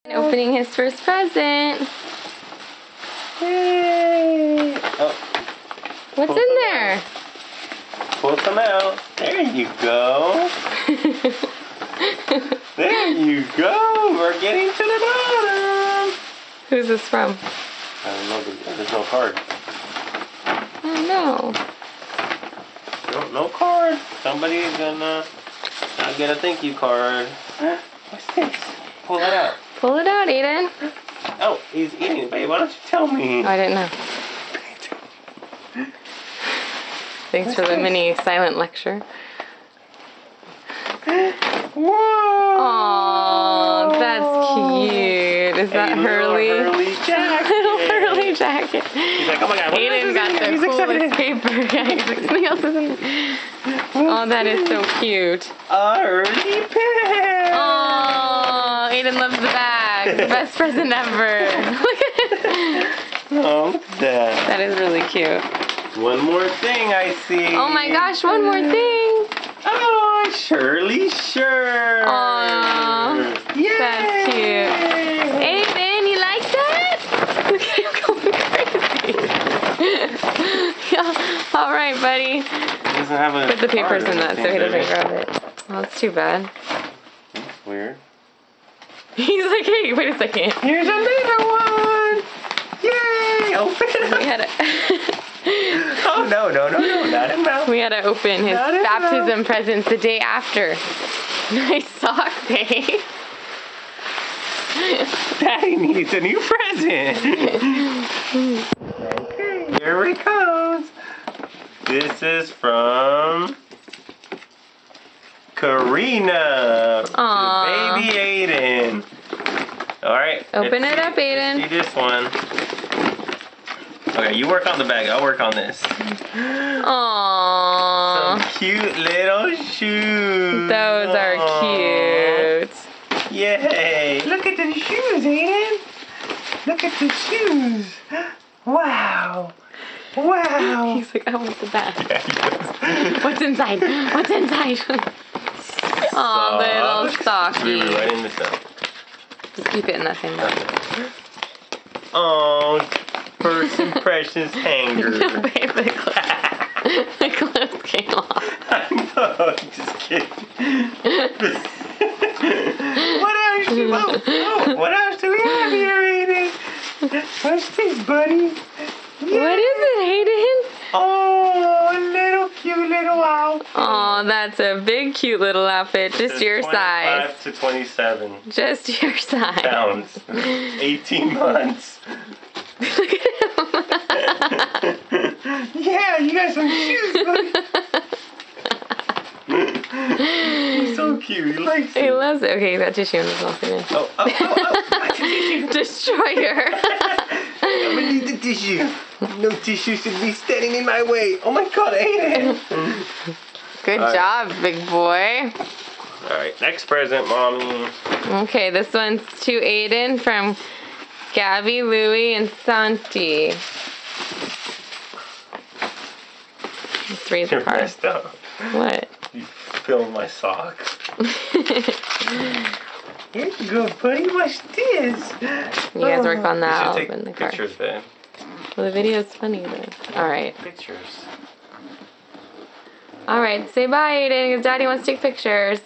Opening his first present. Yay! Oh. What's in there? Pull some out. There you go. There you go. We're getting to the bottom. Who's this from? I don't know. There's no card. Oh no. No card. Somebody's gonna not get a thank you card. What's this? Pull it out. Pull it out, Aiden. Oh, he's eating it. Babe, why don't you tell me? Oh, I didn't know. Thanks for the mini silent lecture. Whoa! Aw, that's cute. Is that Hurley? Hurley jacket. Little Hurley jacket. He's like, oh my god, Aiden got the coolest paper. Yeah, he's like, something else is in there. Oh, that is so cute. A Hurley pen. Oh, Aiden loves the bag. The best present ever. Look at it. Oh, look at that. That is really cute. One more thing I see. Oh my gosh, one more thing. Oh, Shirley shirt. Aw, Yay! that's cute. Aiden, you like that? Look at him going crazy. Yeah. All right, buddy. He doesn't have a Put the papers card in or that so he anything, doesn't does grab it. Oh, that's too bad. That's weird. He's like, hey, wait a second. Here's another one. Yay! Open it up. We had to, Oh, no, not in mouth. we had to open his Not in baptism presents the day after. Nice sock, babe. Daddy needs a new present. Okay, here it comes. This is from Karina to Aww. baby Aiden. All right. Open it up, Let's Aiden. see this one. Okay, you work on the bag. I'll work on this. Aww. Some cute little shoes. Those are cute. Yay! Look at the shoes, Aiden. Look at the shoes. Wow. Wow. He's like, I want the bag. Yeah, he does. What's inside? What's inside? Aw, little Socks. We were sockie. writing this out. Just keep it in that same bag. Oh, first impressions hanger. No, babe, the clothes came off. I know, I'm just kidding. What else do we have here, Aiden? What's this, buddy? What is it, Aiden? Oh, a little cute little outfit. Oh, that's a big, cute little outfit. Just your size. 25 to 27 Just your size. pounds. 18 months. Look at him. Yeah, you got some shoes, buddy. He's so cute. He likes He it. loves it. Okay, that tissue in his mouth again. Oh. Destroyer. I'm gonna need the tissue. No tissue should be standing in my way. Oh my god, Aiden. Good job, big boy. Alright, next present, Mommy. Okay, this one's to Aiden from Gabby, Louie, and Santi. Let's read the You're card. messed up. What? You filled my socks. Here you go, buddy. What's this? You guys work on that. You I'll should take open the card. pictures, babe. Well, the video's funny though. Alright. Pictures. Alright, say bye, Aiden, because Daddy wants to take pictures.